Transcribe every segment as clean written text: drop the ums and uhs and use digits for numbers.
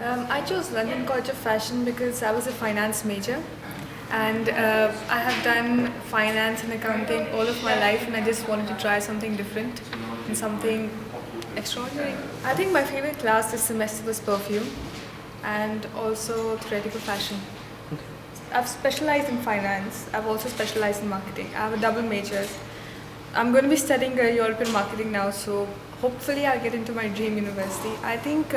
I chose London College of Fashion because I was a finance major and I have done finance and accounting all of my life, and I just wanted to try something different and something extraordinary. I think my favorite class this semester was perfume and also theoretical fashion. I've specialized in finance. I've also specialized in marketing. I have a double major. I'm going to be studying European marketing now, so hopefully I'll get into my dream university. I think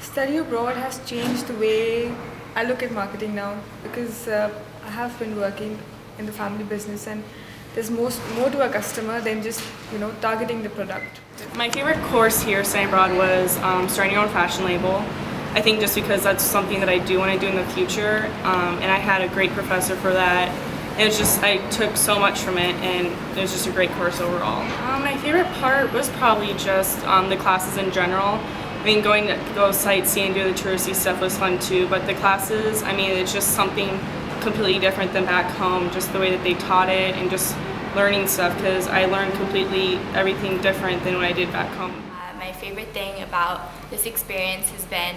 study abroad has changed the way I look at marketing now, because I have been working in the family business, and there's more to a customer than just targeting the product. My favorite course here studying abroad was starting your own fashion label. I think just because that's something that I do want to do in the future, and I had a great professor for that. It was just, I took so much from it, and it was just a great course overall. My favorite part was probably just the classes in general. I mean, going to go sightseeing, do the touristy stuff was fun too, but the classes, I mean, it's just something completely different than back home, just the way that they taught it and just learning stuff, because I learned completely everything different than what I did back home. My favorite thing about this experience has been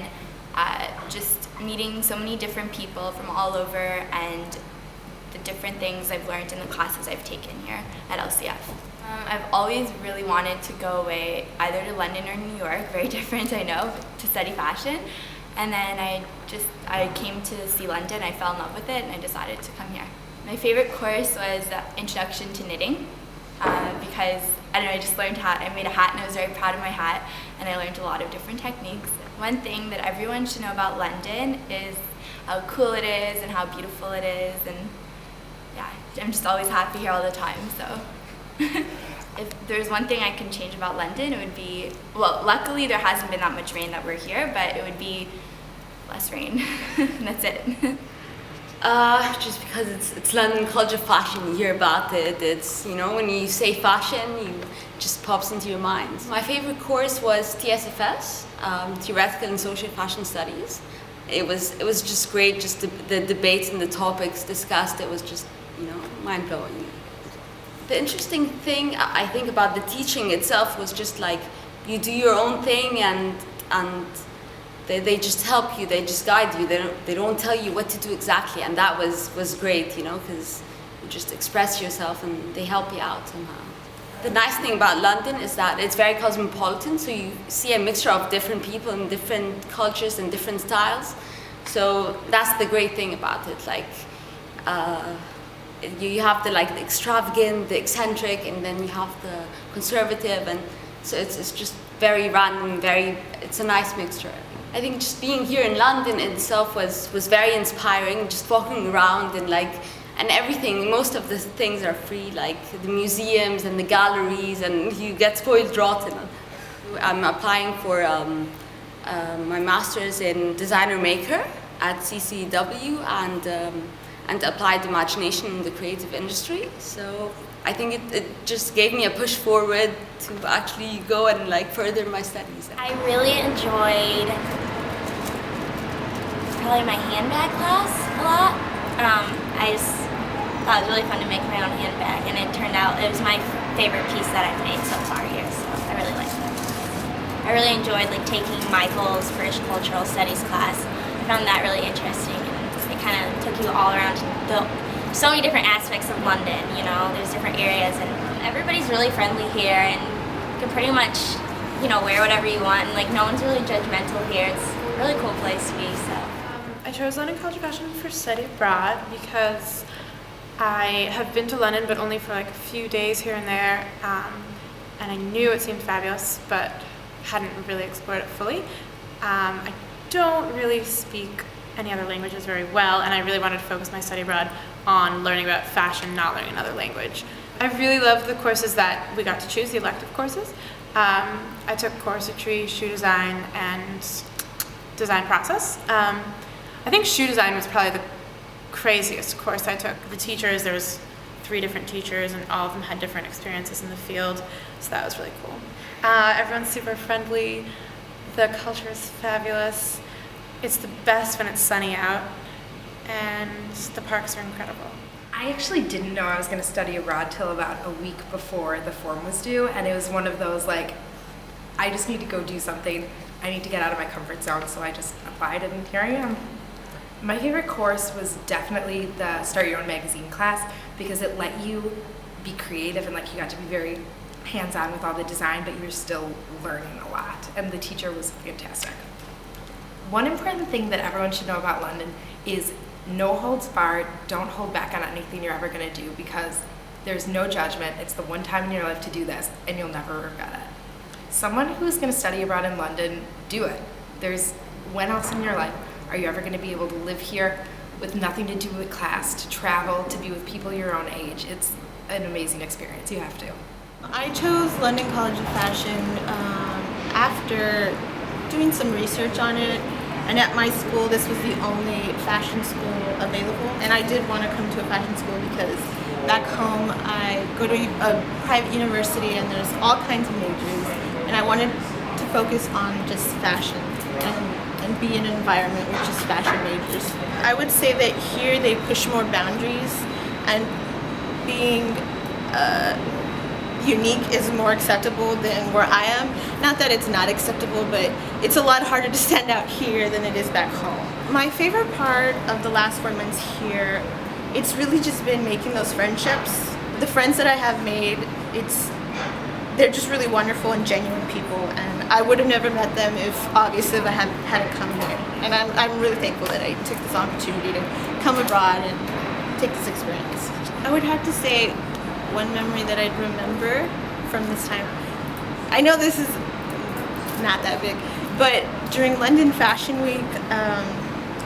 just meeting so many different people from all over, and the different things I've learned in the classes I've taken here at LCF. I've always really wanted to go away either to London or New York, very different I know, to study fashion. And then I came to see London, I fell in love with it, and I decided to come here. My favorite course was Introduction to Knitting, because I don't know, I just learned how, I made a hat and I was very proud of my hat, and I learned a lot of different techniques. One thing that everyone should know about London is how cool it is and how beautiful it is, and yeah, I'm just always happy here all the time, so. If there's one thing I can change about London, it would be, well, luckily there hasn't been that much rain that we're here, but it would be less rain. That's it. Just because it's London College of Fashion, you hear about it. It's, when you say fashion, it just pops into your mind. My favorite course was TSFS, Theoretical and Social Fashion Studies. It was just great, just the debates and the topics discussed, it was just, mind-blowing. The interesting thing I think about the teaching itself was just like, you do your own thing, and they just help you, they just guide you, they don't tell you what to do exactly, and that was great, because you just express yourself and they help you out somehow. The nice thing about London is that it's very cosmopolitan, so you see a mixture of different people and different cultures and different styles, so that's the great thing about it. Like, you have the extravagant, the eccentric, and then you have the conservative, and so it's just very random, it's a nice mixture. I think just being here in London itself was very inspiring, just walking around and everything. Most of the things are free, like the museums and the galleries, and you get spoiled rotten. I'm applying for my master's in designer maker at CCW, and applied imagination in the creative industry. So I think it just gave me a push forward to actually go and further my studies. I really enjoyed probably my handbag class a lot. I just thought it was really fun to make my own handbag, and it turned out it was my favorite piece that I've made so far here, so I really liked it. I really enjoyed taking Michael's British Cultural Studies class. I found that really interesting. It kind of took you all around so many different aspects of London, there's different areas, and everybody's really friendly here, and you can pretty much, wear whatever you want, and no one's really judgmental here. It's a really cool place to be, so. I chose London College of Fashion for study abroad because I have been to London, but only for a few days here and there, and I knew it seemed fabulous, but hadn't really explored it fully. I don't really speak any other languages very well, and I really wanted to focus my study abroad on learning about fashion, not learning another language. I really loved the courses that we got to choose, the elective courses. I took corsetry, shoe design, and design process. I think shoe design was probably the craziest course I took. The teachers, there was 3 different teachers, and all of them had different experiences in the field, so that was really cool. Everyone's super friendly, the culture is fabulous. It's the best when it's sunny out, and the parks are incredible. I actually didn't know I was going to study abroad till about a week before the form was due, and it was one of those I just need to go do something. I need to get out of my comfort zone, so I just applied and here I am. My favorite course was definitely the Start Your Own Magazine class because it let you be creative and like you got to be very hands-on with all the design, but you were still learning a lot, and the teacher was fantastic. One important thing that everyone should know about London is no holds barred. Don't hold back on anything you're ever going to do because there's no judgment. It's the one time in your life to do this and you'll never regret it. Someone who's going to study abroad in London, do it. When else in your life are you ever going to be able to live here with nothing to do with class, to travel, to be with people your own age? It's an amazing experience. You have to. I chose London College of Fashion after doing some research on it, and at my school this was the only fashion school available, and I did want to come to a fashion school because back home I go to a private university and there's all kinds of majors, and I wanted to focus on just fashion and be in an environment with just fashion majors. I would say that here they push more boundaries, and being unique is more acceptable than where I am. Not that it's not acceptable, but it's a lot harder to stand out here than it is back home. My favorite part of the last 4 months here, it's really just been making those friendships. The friends that I have made, they're just really wonderful and genuine people, and I would have never met them if I hadn't had to come here. And I'm really thankful that I took this opportunity to come abroad and take this experience. I would have to say one memory that I'd remember from this time. I know this is not that big, but during London Fashion Week,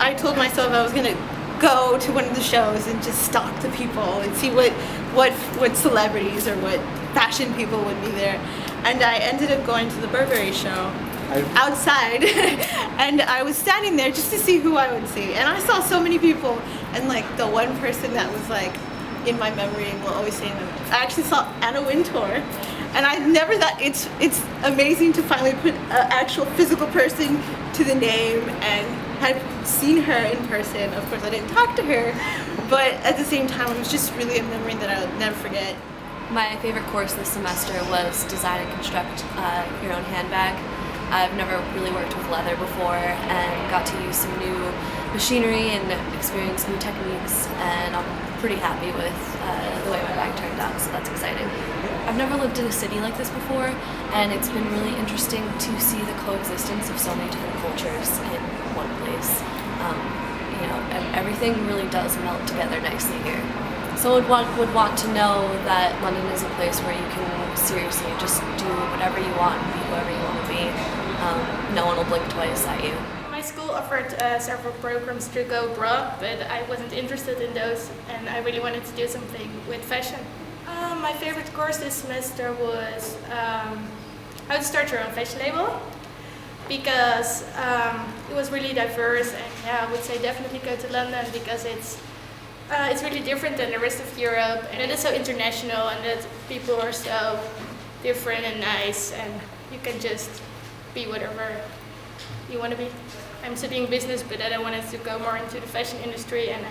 I told myself I was gonna go to one of the shows and just stalk the people and see what celebrities or what fashion people would be there. And I ended up going to the Burberry show outside and I was standing there just to see who I would see. And I saw so many people, and like the one person that was like in my memory and will always say them. I actually saw Anna Wintour, and I never thought it's amazing to finally put an actual physical person to the name, and had seen her in person. Of course I didn't talk to her, but at the same time it was just really a memory that I would never forget. My favorite course this semester was Design and Construct Your Own Handbag. I've never really worked with leather before and got to use some new machinery and experience new techniques, and I'm pretty happy with the way my bag turned out, so that's exciting. I've never lived in a city like this before, and it's been really interesting to see the coexistence of so many different cultures in one place. And everything really does melt together nicely here. So would want to know that London is a place where you can seriously just do whatever you want and be whoever you want to be. No one will blink twice at you. My school offered several programs to go abroad, but I wasn't interested in those, and I really wanted to do something with fashion. My favorite course this semester was how to start your own fashion label, because it was really diverse, and yeah, I would say definitely go to London because it's really different than the rest of Europe, and it is so international, and that people are so different and nice, and you can just be whatever you want to be. I'm studying business, but then I wanted to go more into the fashion industry, and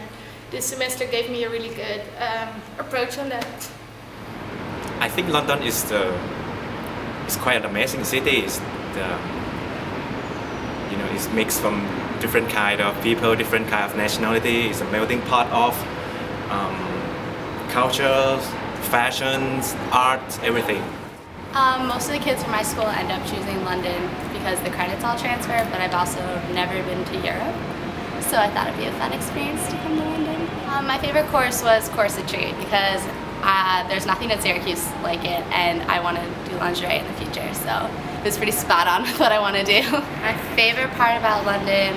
this semester gave me a really good approach on that. I think London is quite an amazing city. It's mixed from different kind of people, different kind of nationality. It's a melting pot of cultures, fashions, art, everything. Most of the kids from my school end up choosing London because the credits all transfer, but I've also never been to Europe, so I thought it'd be a fun experience to come to London. My favorite course was corsetry because there's nothing at Syracuse like it, and I want to do lingerie in the future, so it was pretty spot on with what I want to do. My favorite part about London,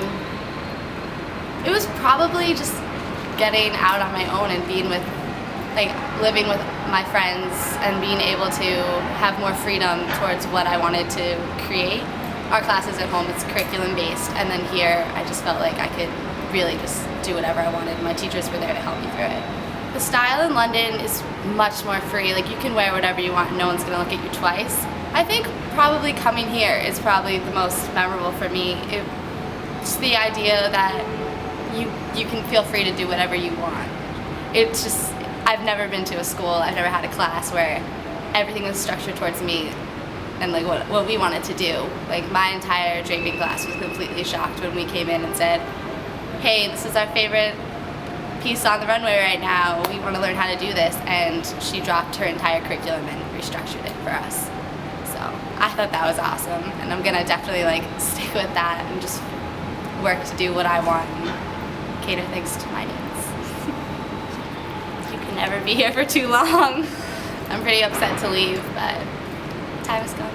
it was probably just getting out on my own and being with, living with my friends and being able to have more freedom towards what I wanted to create. Our classes at home, it's curriculum based, and then here I just felt like I could really just do whatever I wanted. My teachers were there to help me through it. The style in London is much more free. You can wear whatever you want and no one's gonna look at you twice. I think probably coming here is probably the most memorable for me. It's the idea that you can feel free to do whatever you want. It's just, I've never been to a school, I've never had a class where everything was structured towards me and like what we wanted to do. Like my entire draping class was completely shocked when we came in and said, hey, this is our favorite piece on the runway right now. We want to learn how to do this. And she dropped her entire curriculum and restructured it for us. So I thought that was awesome. And I'm gonna definitely like stick with that and just work to do what I want and cater things to my needs. You can never be here for too long. I'm pretty upset to leave, but time is gone.